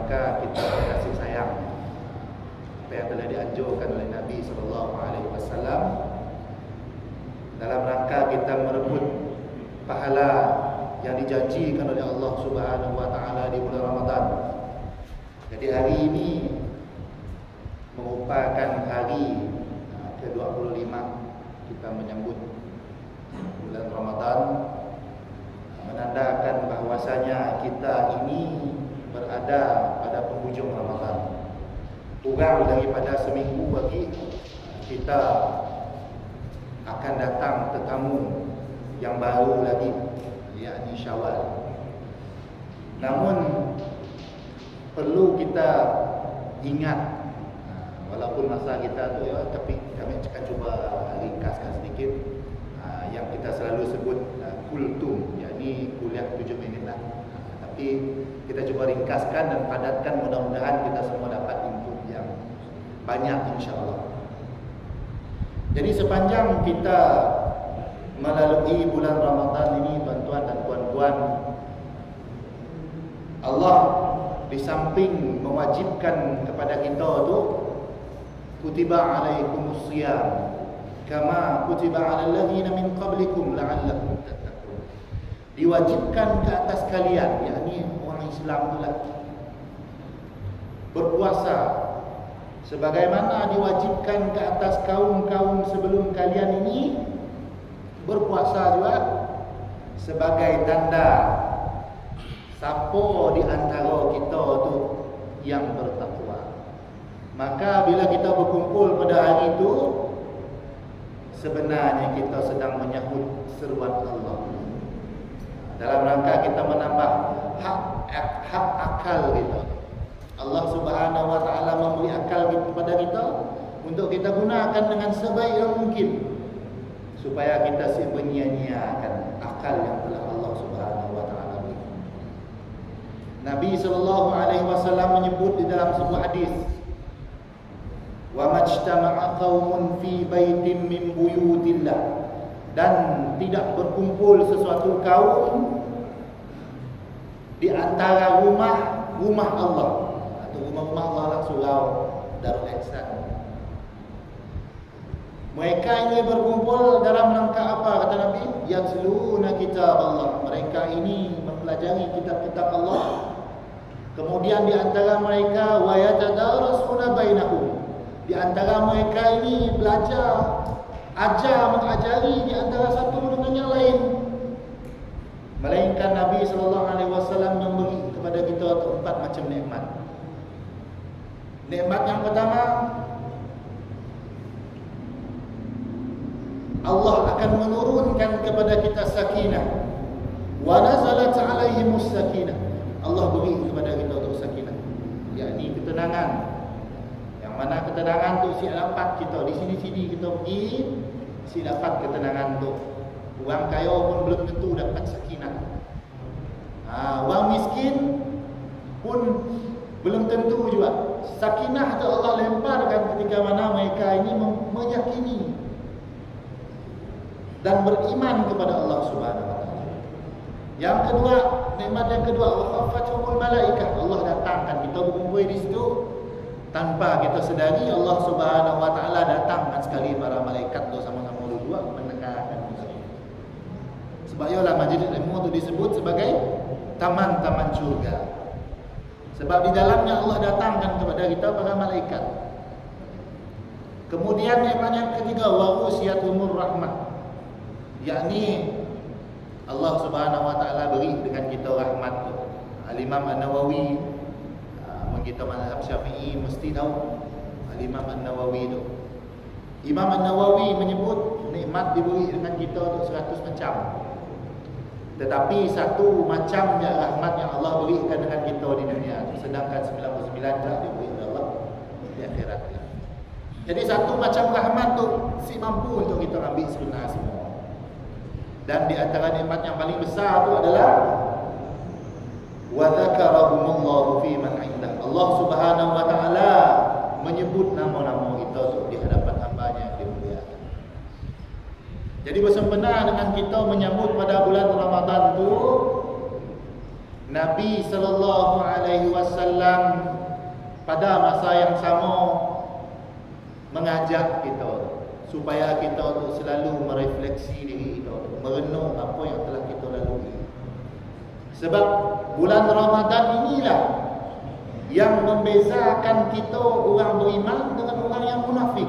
rangka kita kasih sayang apa yang telah dianjurkan oleh Nabi SAW, dalam rangka kita merebut pahala yang dijanjikan oleh Allah Subhanahu wa taala di bulan Ramadan. Jadi hari ini merupakan hari ke-25 kita menyambut bulan Ramadan, menandakan bahwasanya kita ini berada pada penghujung Ramadan. Kurang daripada seminggu lagi kita akan datang tetamu yang baru lagi, yakni Syawal. Namun perlu kita ingat, walaupun masa kita tu ya, tapi kami akan cuba ringkaskan sedikit yang kita selalu sebut kultum, yakni kuliah 7 minit lah. Tapi kita cuba ringkaskan dan padatkan, mudah-mudahan kita semua dapat input yang banyak insya-Allah. Jadi sepanjang kita melalui bulan Ramadan ini, tuan-tuan dan puan-puan, Allah di samping mewajibkan kepada kita tu kutiba alaikumus shiyam kama kutiba alal ladzina min qablikum la'allakum tattaqun. Diwajibkan ke atas kalian, yakni orang Islam itulah, berpuasa sebagaimana diwajibkan ke atas kaum-kaum sebelum kalian ini berpuasa juga, sebagai tanda siapa di antara kita tu yang bertakwa. Maka bila kita berkumpul pada hari itu, sebenarnya kita sedang menyahut seruan Allah dalam rangka kita menambah hak akal kita. Allah Subhanahu wa taala memberi akal kepada kita untuk kita gunakan dengan sebaik yang mungkin, supaya kita menyia-nyiakan akal yang telah Allah Subhanahu wa taala beri. Nabi sallallahu alaihi wasallam menyebut di dalam sebuah hadis, wa majtama'a qaumun fi baitin min buyutillah, dan tidak berkumpul sesuatu kaum di antara rumah Allah, atau rumah Allah lah, surau Darul Ihsan. Mereka ini berkumpul dalam rangka apa, kata Nabi? Yatluna kitab Allah. Mereka ini mempelajari kitab-kitab Allah. Kemudian di antara mereka wa yatadarasuna bainahum. Di antara mereka ini belajar, mengajari di antara satu dengan yang lain. Melainkan Nabi SAW memberi kepada kita 4 macam nikmat. Nikmat yang pertama, Allah akan menurunkan kepada kita sakinah. Wa nazalat alaihimus sakinah. Allah beri kepada kita untuk sakinah, yakni ketenangan. Mana ketenangan tu si dapat kita di sini-sini kita pergi, si dapat ketenangan tu. Orang kaya pun belum tentu dapat sakinah. Orang miskin pun belum tentu juga. Sakinah tu Allah lemparkan ketika mana mereka ini meyakini dan beriman kepada Allah Subhanahu wa taala. Yang kedua, nikmat yang kedua, wa khafathumul malaikah. Allah datangkan kita berkumpul di situ, tanpa kita sedari Allah Subhanahu wa taala datangkan sekali para malaikat tu sama-sama dua mendengarkan kita. Sebab ialah majlis ilmu itu disebut sebagai taman-taman syurga. Sebab di dalamnya Allah datangkan kepada kita para malaikat. Kemudian nikmat yang ketiga, wa usiyatumur rahmah. Yakni Allah Subhanahu wa taala beri dengan kita rahmat tu. Al-Imam An-Nawawi, kita mazhab Syafi'i mesti tahu Al-Imam An-Nawawi tu. Imam An-Nawawi menyebut nikmat diberi dengan kita tu 100 macam. Tetapi satu macam rahmat yang Allah berikan dengan kita di dunia, sedangkan 99 tak diberi oleh Allah di akhirat. Jadi satu macam rahmat tu si mampu untuk kita ambil sebenar semua. Dan di antara nikmat yang paling besar tu adalah wa dzakarahumullahu fi man 'indah. Allah Subhanahu wa taala menyebut nama-nama kita tu di hadapan hamba-Nya yang dimuliakan. Jadi bersempena dengan kita menyambut pada bulan Ramadan tu, Nabi sallallahu alaihi wasallam pada masa yang sama mengajak kita supaya kita tu selalu merefleksi diri kita, merenung apa yang telah kita lalui. Sebab bulan Ramadan inilah yang membezakan kita orang beriman dengan orang yang munafik.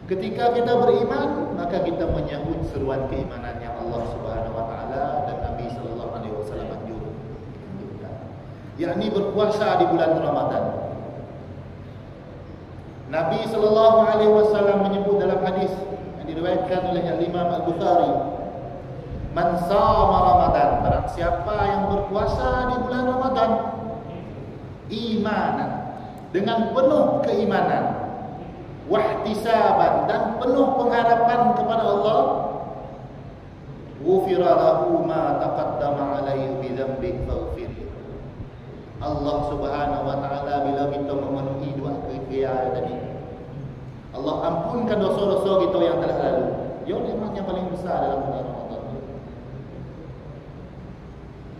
Ketika kita beriman, maka kita menyambut seruan keimanan yang Allah Subhanahu wa taala dan Nabi sallallahu alaihi wasallam anjurkan, yakni berpuasa di bulan Ramadan. Nabi sallallahu alaihi wasallam menyebut dalam hadis yang diriwayatkan oleh Imam Al-Bukhari, "Man shama Ramadan," barang siapa yang berpuasa di bulan Ramadan imanan, dengan penuh keimanan, wahtisaban, dan penuh pengharapan kepada Allah, ghufira lahu ma taqaddama alaihi bi dzambi faghfir. Allah Subhanahu wa taala bila kita memenuhi dua kriteria tadi, Allah ampunkan dosa-dosa kita yang telah lalu. Ia nikmat yang paling besar dalam bulan Ramadan.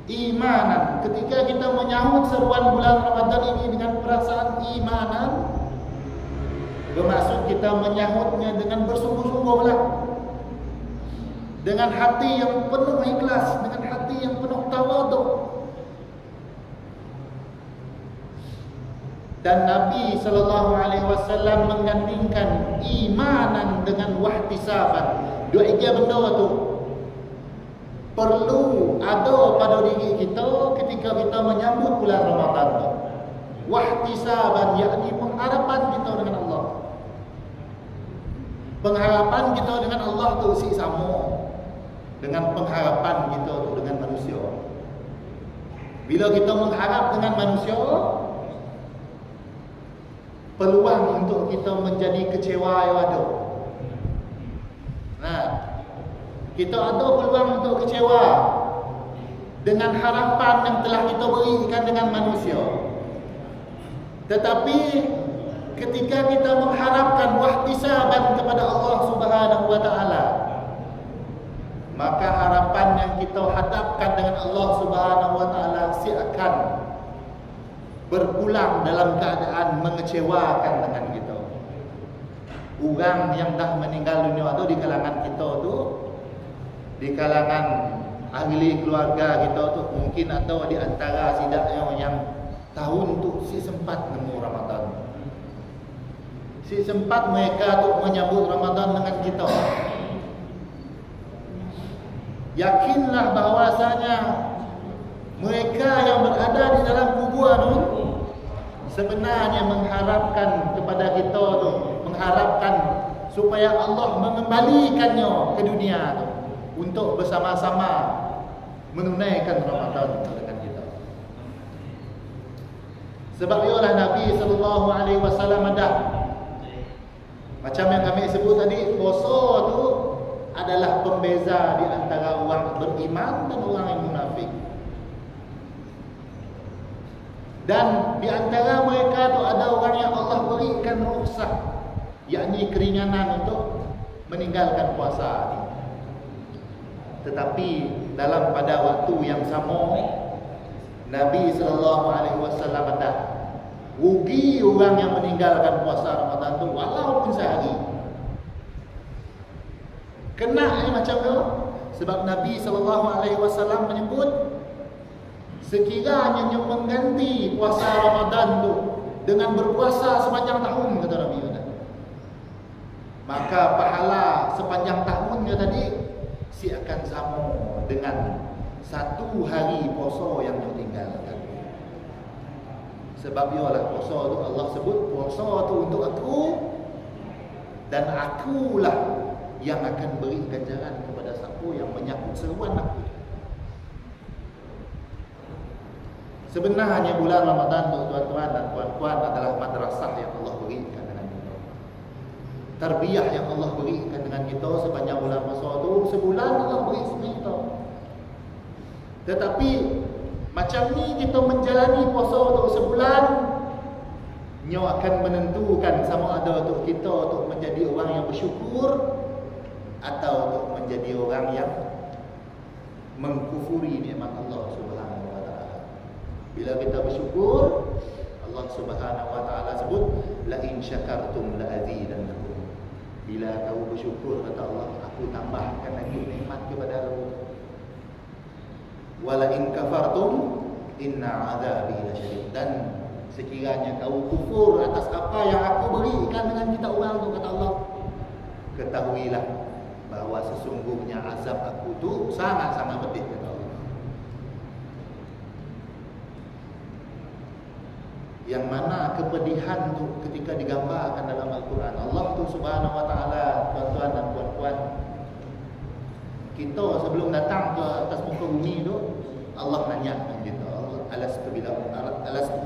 Imanan, ketika kita menyambut seruan bulan Ramadan ini dengan perasaan imanan, bermaksud kita menyambutnya dengan bersungguh-sungguhlah, dengan hati yang penuh ikhlas, dengan hati yang penuh tawaduk. Dan Nabi sallallahu alaihi wasallam menggandingkan imanan dengan wahtisaban. Dua tiga benda tu perlu ada pada diri kita ketika kita menyambut bulan Ramadan tu. Wahtisaban, yakni pengharapan kita dengan Allah. Pengharapan kita dengan Allah tu si sama dengan pengharapan kita tu dengan manusia. Bila kita mengharap dengan manusia, peluang untuk kita menjadi kecewa yang ada. Nah, kita ada peluang untuk kecewa dengan harapan yang telah kita berikan dengan manusia. Tetapi ketika kita mengharapkan wahtisaban kepada Allah Subhanahu wa taala, maka harapan yang kita hadapkan dengan Allah Subhanahu wa taala akan berpulang dalam keadaan mengecewakan dengan kita. Orang yang dah meninggal dunia tu di kalangan kita tu, di kalangan ahli keluarga kita tu, mungkin ada di antara sidaknya yang tahun tu si sempat nemu Ramadan, si sempat mereka tu menyambut Ramadan dengan kita. Yakinlah bahwasanya mereka yang berada di dalam kuburan tu sebenarnya mengharapkan kepada kita tu, mengharapkan supaya Allah mengembalikannya ke dunia tu untuk bersama-sama menunaikan Ramadan dengan kita. Sebab itulah Nabi sallallahu alaihi wasallam ada, macam yang kami sebut tadi, puasa tu adalah pembeza di antara orang beriman dan orang yang munafik. Dan di antara mereka tu ada orang yang Allah berikan rukhsah, yakni keringanan untuk meninggalkan puasa ini. Tetapi dalam pada waktu yang sama, Nabi sallallahu alaihi wasallam ada rugi orang yang meninggalkan puasa Ramadan tu walaupun sehari. Kena ni macam tu, sebab Nabi sallallahu alaihi wasallam menyebut sekiranya yang mengganti puasa Ramadan tu dengan berpuasa sepanjang tahun, kata Nabi, maka pahala sepanjang tahunnya tadi si akan sama dengan satu hari puasa yang ditinggalkan. Sebab ialah puasa tu Allah sebut puasa tu untuk aku dan akulah yang akan beri ganjaran kepada siapa yang menyambut seruan aku. Sebenarnya bulan Ramadan tu tuan-tuan dan puan-puan adalah madrasah yang Allah berikan dengan kita. Tarbiyah yang Allah berikan dengan kita sepanjang bulan puasa tu. Sebulan Allah beri kita. Tetapi macam ni kita menjalani puasa tu sebulan, nyo akan menentukan sama ada untuk kita untuk menjadi orang yang bersyukur atau untuk menjadi orang yang mengkufuri nikmat Allah Subhanahu wa taala. Bila kita bersyukur, Allah Subhanahu wa taala sebut la in syakartum la azidannakum. Bila kamu bersyukur, kata Allah, aku tambahkan lagi nikmat kepada kamu. Wala in kafartum inna azabi lasyadid. Dan sekiranya kamu kufur atas apa yang aku berikan dengan kita orang tu, kata Allah, ketahuilah bahawa sesungguhnya azab aku tu sangat-sangat pedih, kata Allah. Yang mana kepedihan tu ketika digambarkan dalam Al-Quran. Allah tu Subhanahu wa taala, tuan-tuan dan puan-puan, kita sebelum datang ke atas muka bumi tu, Allah nanya dengan kita, alastu bi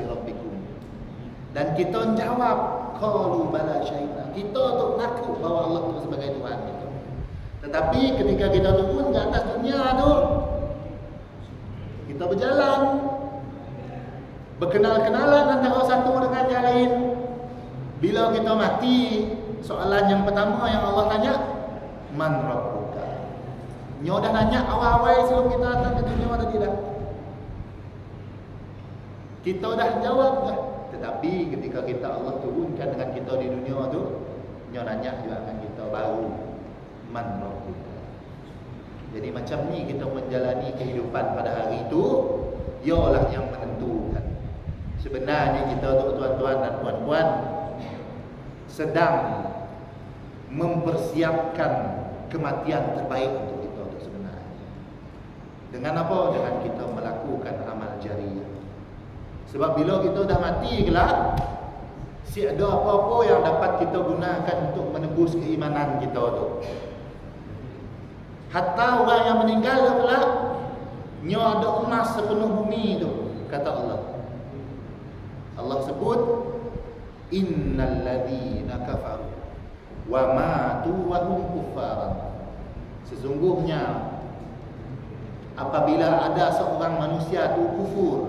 rabbikum. Dan kita jawab, qalu bala syahidna. Kita tu mengaku bahawa Allah tu sebagai Tuhan kita. Tetapi ketika kita turun ke atas dunia tu, kita berjalan, berkenal-kenalan antara satu dengan yang lain. Bila kita mati, soalan yang pertama yang Allah tanya, man rabbuka. Nyo dah nanya awal-awal sebelum kita datang ke dunia tadi dah. Kita dah jawab dah. Tetapi ketika kita Allah turunkan dengan kita di dunia tu, nyo nanya juga dengan kita baru, man rabbuka. Jadi macam ni kita menjalani kehidupan pada hari itu, ialah yang menentukan. Sebenarnya kita tuan-tuan dan puan-puan sedang mempersiapkan kematian terbaik untuk kita tu sebenarnya. Dengan apa? Dengan kita melakukan amal jariah. Sebab bila kita dah mati kelak, si ada apa-apa yang dapat kita gunakan untuk menebus keimanan kita tu. Hatta orang yang meninggal kelak, nyo ada emas sepenuh bumi tu, kata Allah. Allah sebut, innal ladzina kafaru wa matu wa hum kuffar. Sesungguhnya apabila ada seorang manusia tu kufur,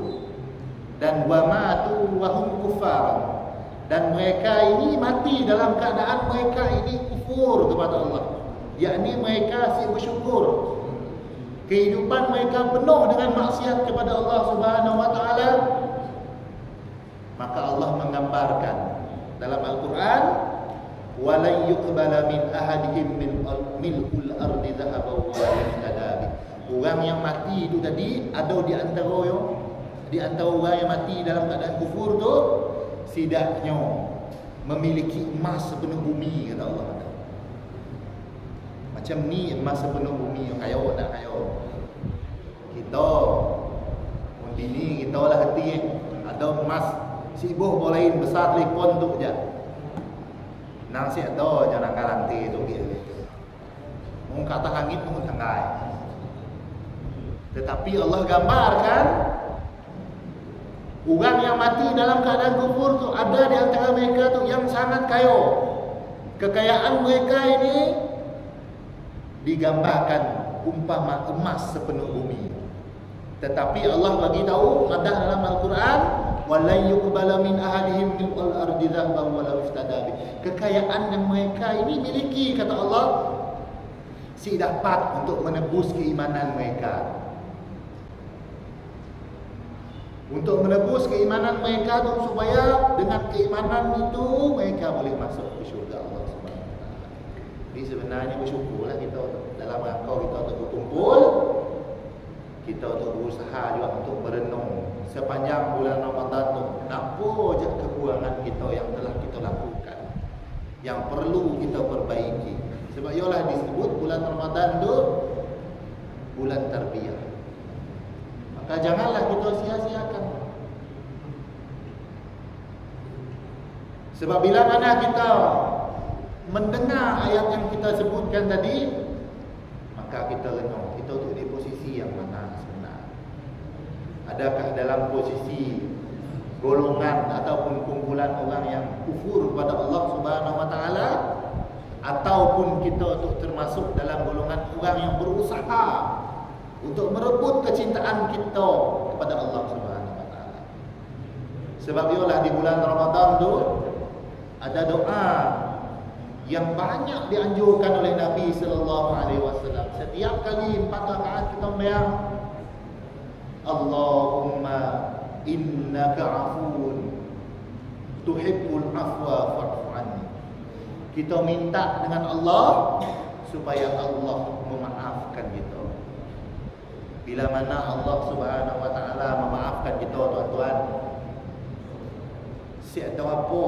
dan wa matu wa hum kuffar, dan mereka ini mati dalam keadaan mereka ini kufur kepada Allah, yakni mereka si bersyukur, kehidupan mereka penuh dengan maksiat kepada Allah Subhanahu wa taala, maka Allah menggambarkan dalam Al-Quran, walan yuqbala min ahadihim mil'ul ardi dhahaban wa la. Orang yang mati itu tadi ada di antara orang yang mati dalam keadaan kufur tu, sidaknya memiliki emas sepenuh bumi, kata Allah. Macam ni emas sepenuh bumi, kaya nak kaya. Kita bini kita lah hati ada emas sibuh bolehin besar telefon tu je. Nang si ada je nak garanti tu dia. Mung kata langit mung tanggai. Tetapi Allah gambarkan orang yang mati dalam keadaan kufur tu, ada di antara mereka tu yang sangat kaya. Kekayaan mereka ini digambarkan umpama emas sepenuh bumi. Tetapi Allah bagi tahu madah dalam Al-Quran, walan yuqbala min ahadihim mil'ul ardi dhahaban wa la iftada. Kekayaan yang mereka ini miliki, kata Allah, si dapat untuk menebus keimanan mereka. Untuk menebus keimanan mereka tu, supaya dengan keimanan itu mereka boleh masuk ke syurga Allah Subhanahu wa taala. Jadi sebenarnya bersyukurlah kita dalam rangka kita untuk berkumpul, kita untuk berusaha juga untuk merenung sepanjang bulan Ramadan tu, apa je kekurangan kita yang telah kita lakukan, yang perlu kita perbaiki. Sebab ialah disebut bulan Ramadan tu bulan tarbiyah. Maka janganlah kita sia-siakan. Sebab bila mana kita mendengar ayat yang kita sebutkan tadi, maka kita renung, kita tu di posisi yang mana sebenarnya. Adakah dalam posisi golongan ataupun kumpulan orang yang kufur kepada Allah Subhanahu wa taala, ataupun kita tu termasuk dalam golongan orang yang berusaha untuk merebut kecintaan kita kepada Allah Subhanahu wa taala. Sebab ialah di bulan Ramadan tu ada doa yang banyak dianjurkan oleh Nabi sallallahu alaihi wasallam. Setiap kali 4 rakaat kita membayang Allahumma innaka afuun tuhibbul afwa fa'fu anni. Kita minta dengan Allah supaya Allah memaafkan kita. Bila mana Allah Subhanahu wa taala memaafkan kita, tuan-tuan, tiada apa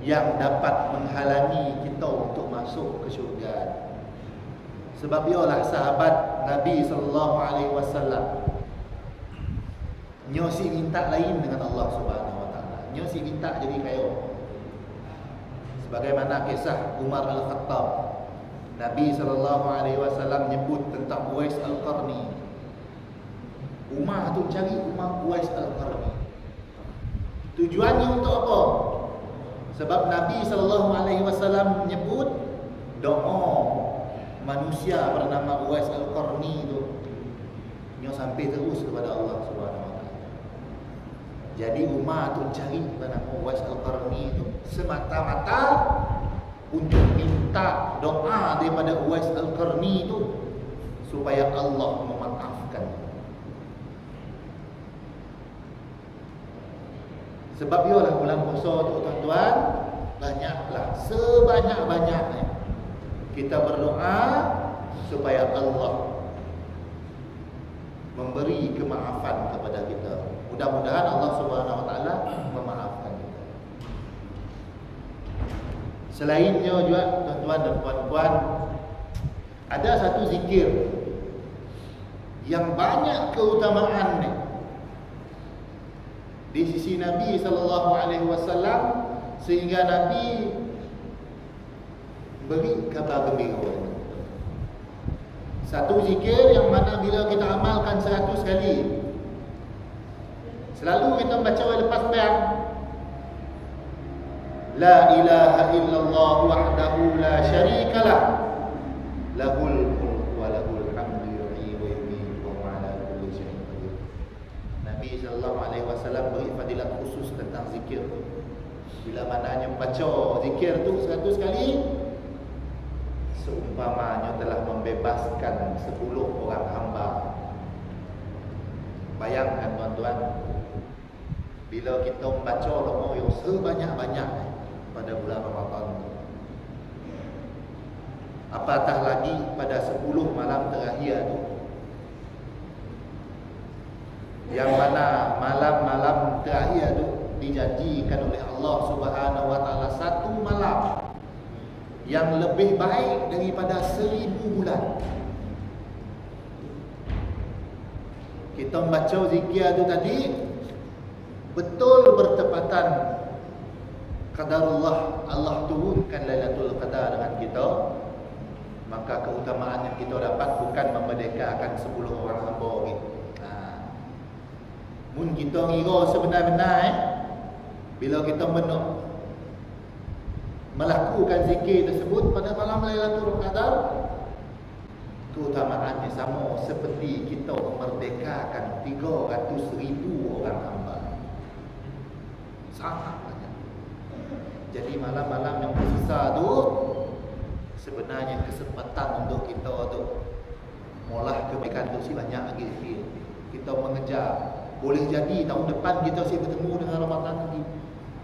yang dapat menghalangi kita untuk masuk ke syurga. Sebab ialah sahabat Nabi sallallahu alaihi wasallam nyosi minta lain dengan Allah Subhanahu wa taala. Nyosi minta jadi kaya. Sebagaimana kisah Umar Al-Khattab, Nabi sallallahu alaihi wasallam nyebut tentang Uwais Al-Qarni. Umar tu cari Umar Uwais Al-Qarni. Tujuannya untuk apa? Sebab Nabi sallallahu alaihi wasallam menyebut doa manusia bernama Uwais Al-Qarni tu nyo sampai terus kepada Allah Subhanahu wa taala. Jadi Umar tu cari bernama Uwais Al-Qarni tu semata-mata untuk minta doa daripada Uwais Al-Qarni tu supaya Allah memaafkan. Sebab ialah bulan puasa tu, tuan-tuan, banyaklah, sebanyak-banyaknya kita berdoa supaya Allah memberi kemaafan kepada kita. Mudah-mudahan Allah Subhanahu wa taala memaafkan kita. Selainnya juga, tuan-tuan dan puan-puan, ada satu zikir yang banyak keutamaan ni di sisi Nabi sallallahu alaihi wasallam, sehingga Nabi beri kabar gembira. Satu zikir yang mana bila kita amalkan 100 kali, selalu kita baca lepas bayang, la ilaha illallah wahdahu la syarikalah lahul mulku wa lahul hamdu yuhyi wa yumiitu wa huwa ala kulli syai'in qadir. Nabi sallallahu alaihi wasallam beri fadilat khusus tentang zikir. Bila mananya baca zikir tu 100 kali, seumpamanya telah membebaskan 10 orang hamba. Bayangkan, tuan-tuan, bila kita membaca doa yang sebanyak-banyak pada bulan Ramadan, apatah lagi pada 10 malam terakhir tu, yang mana malam-malam terakhir tu dijanjikan oleh Allah Subhanahu wa taala satu malam yang lebih baik daripada 1000 bulan. Kita membaca zikir tu tadi betul bertepatan qadarullah, Allah turunkan Lailatul Qadar dengan kita, maka keutamaan yang kita dapat bukan memerdekakan 10 orang hamba lagi. Mun kita ngira sebenar-benar bila kita melakukan zikir tersebut pada malam Lailatul Qadar, keutamaannya sama seperti kita memerdekakan 300,000 orang hamba. Sangat banyak. Jadi malam-malam yang tersisa tu sebenarnya kesempatan untuk kita tu molah kebaikan tu si banyak lagi. Kita mengejar. Boleh jadi tahun depan kita masih bertemu dengan Ramadan lagi.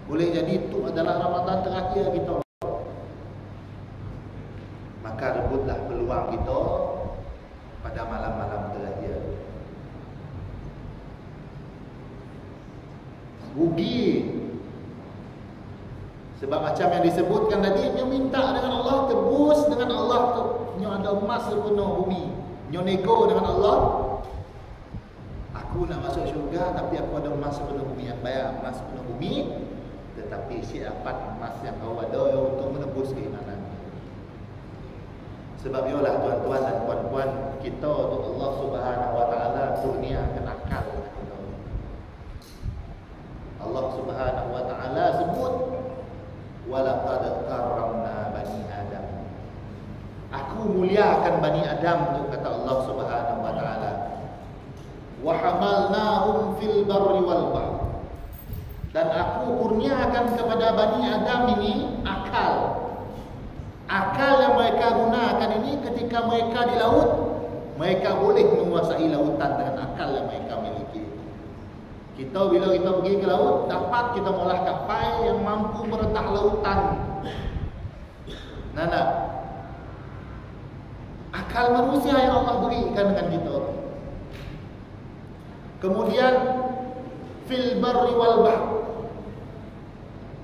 Boleh jadi itu adalah Ramadan terakhir kita. Maka rebutlah peluang kita pada malam-malam terakhir. Rugi. Sebab macam yang disebutkan tadi, nyo minta dengan Allah, tebus dengan Allah tu. Nyo ada emas sepenuh bumi. Nyo nego dengan Allah, aku nak masuk syurga tapi aku ada emas sepenuh bumi. Yang bayar emas sepenuh bumi, tetapi si dapat emas yang kau ada untuk menebus keimanan. Sebab itulah, tuan-tuan dan puan-puan, kita untuk Allah Subhanahu wa taala kurniakan akal. Allah Subhanahu wa taala sebut walaqad karramna bani Adam. Aku muliakan Bani Adam tu, kata Allah Subhanahu wa taala. Wa hamalnahum fil barri wal bahr. Dan aku kurniakan kepada Bani Adam ini akal. Akal yang mereka gunakan ini ketika mereka di laut, mereka boleh menguasai lautan dengan akal yang mereka miliki. Kita bila kita pergi ke laut, dapat kita mengolah kapal yang mampu meretah lautan. Nah, akal manusia yang Allah berikan dengan kita. Kemudian fil barri wal bahr,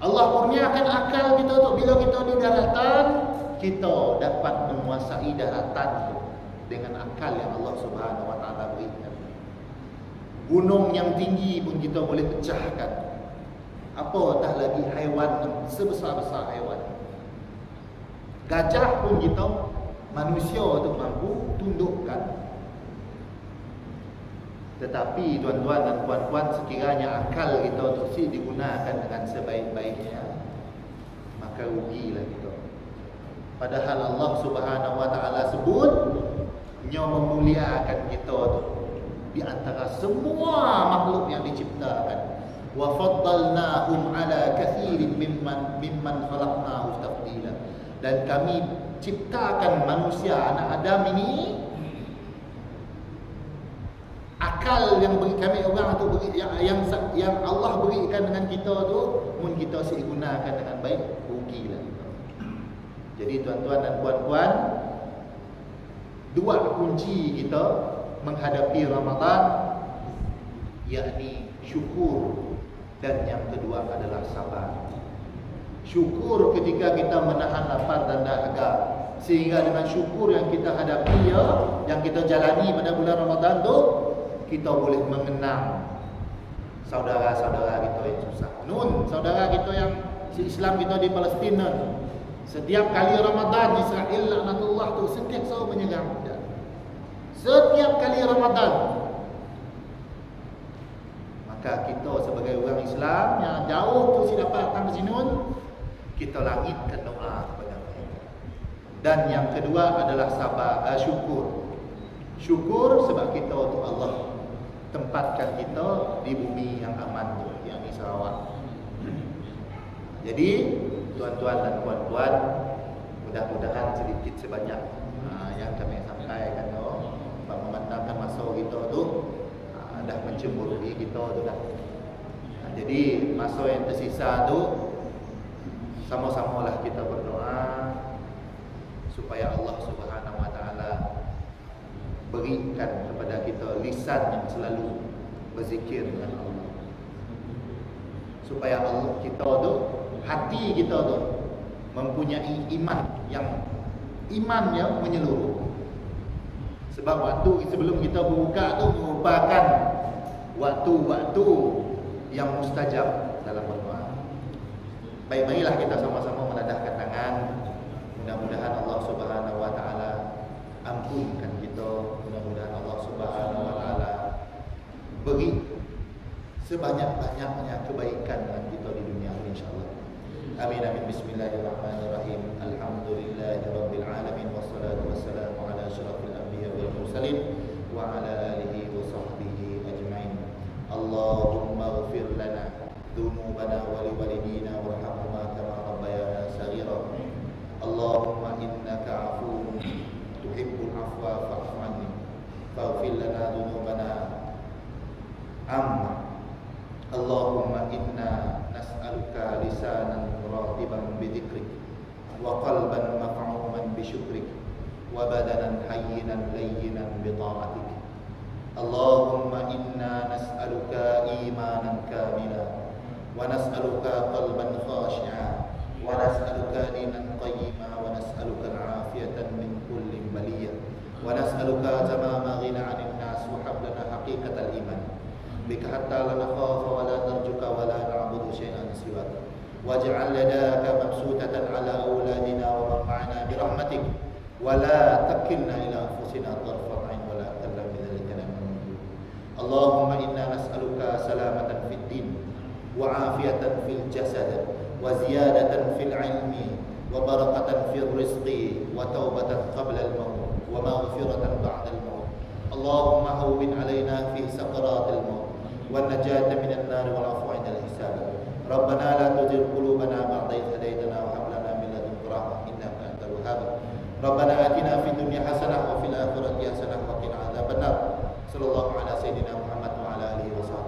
Allah kurniakan akal kita untuk bila kita di daratan, kita dapat menguasai daratan dengan akal yang Allah Subhanahu wa taala berikan. Gunung yang tinggi pun kita boleh pecahkan. Apatah lagi haiwan sebesar-besar haiwan. Gajah pun kita, manusia tu mampu tundukkan. Tetapi tuan-tuan dan puan-puan, sekiranya akal kita untuk digunakan dengan sebaik-baiknya, maka rugilah kita. Padahal Allah Subhanahu wa taala sebut nya memuliakan kita tu di antara semua makhluk yang diciptakan. Wa faddalnahum ala katsirin mimman khalaqnahu tafdila. Dan kami ciptakan manusia anak Adam ini, akal yang beri kami orang tu beri, yang Allah berikan dengan kita tu, mun kita si gunakan dengan baik, rugilah kita. Jadi tuan-tuan dan puan-puan, dua kunci kita menghadapi Ramadan, yakni syukur, dan yang kedua adalah sabar. Syukur ketika kita menahan lapar dan dahaga, sehingga dengan syukur yang kita hadapi yang kita jalani pada bulan Ramadan tu, kita boleh mengenang saudara-saudara kita yang susah. Nun, saudara kita yang Islam kita di Palestin, setiap kali Ramadan Israel laknatullah tu sentiasa menyerang. Setiap kali Ramadan, maka kita sebagai orang Islam yang jauh tu si dapat datang ke sini, kita langitkan doa kepada mereka. Dan yang kedua adalah sabar, syukur. Syukur sebab kita untuk Allah tempatkan kita di bumi yang aman tu, yang di Sarawak. Jadi tuan-tuan dan puan-puan, mudah-mudahan sedikit sebanyak yang kami sampaikan memandangkan masa kita tu dah mencemburui kita tu dah. Jadi masa yang tersisa tu, sama-samalah kita berdoa supaya Allah Subhanahu wa taala berikan kepada kita lisan yang selalu berzikir dengan Allah. Supaya Allah kita tu, hati kita tu mempunyai iman yang menyeluruh. Sebab waktu sebelum kita berbuka tu merupakan waktu-waktu yang mustajab dalam berdoa. Baik, marilah kita sama-sama menadahkan tangan. Mudah-mudahan Allah Subhanahu wa taala ampunkan kita. Mudah-mudahan Allah Subhanahu wa taala beri sebanyak-banyaknya kebaikan dengan kita di dunia ini, insyaallah. Amin amin. Bismillahirrahmanirrahim. Alhamdulillahirabbil alamin wassalatu wassalamu ala asyrafil anbiya wal mursalin wa ala alihi wa sahbihi ajmain. Allahumma ighfir lana dhunubana wa liwalidina warhamhuma kama rabbayana saghira. Allahumma innaka 'afuwun tuhibbul 'afwa fa'fu 'anni faghfir lana dhunubana amma. Allahumma inna nas'aluka lisanan ratiban bidhikrik wa qalban maf'uman bisyukrik wa badanan hayyinan layyinan bita'atik. Allahumma inna nas'aluka imanan kamila wa nas'aluka qalban khashi'a wa nas'aluka dinan qayyima wa nas'aluka al-'afiyatan min kulli baliyah wa nas'aluka tamama ghina 'anil nas wa hablana haqiqatal iman bika hatta la nakhafa wa la narjuka wa la na'budu syai'an siwak waj'al yadaka mabsutatan 'ala auladina wa man ma'ana bi rahmatik wa la takilna ila anfusina tarfat 'ain wa la talla min dzalika. Allahumma inna nas'aluka salamatan fid din wa 'afiyatan fil jasad wa ziyadatan fil 'ilmi wa barakatan fil rizqi wa taubatan qabla al-maut wa maghfiratan ba'da al-maut. Allahumma hawwin 'alaina fi sakaratil maut والنجاة من النار والعفو عند الحساب. ربنا لا تزغ قلوبنا بعد إذ هديتنا وهب لنا من لدنك رحمة إنك أنت الوهاب. perkara. Rabbana atina fid dunya hasanah wa fil akhirati hasanah wa qina adzabannar. Sallallahu ala sayyidina Muhammad wa ala alihi wa sahbihi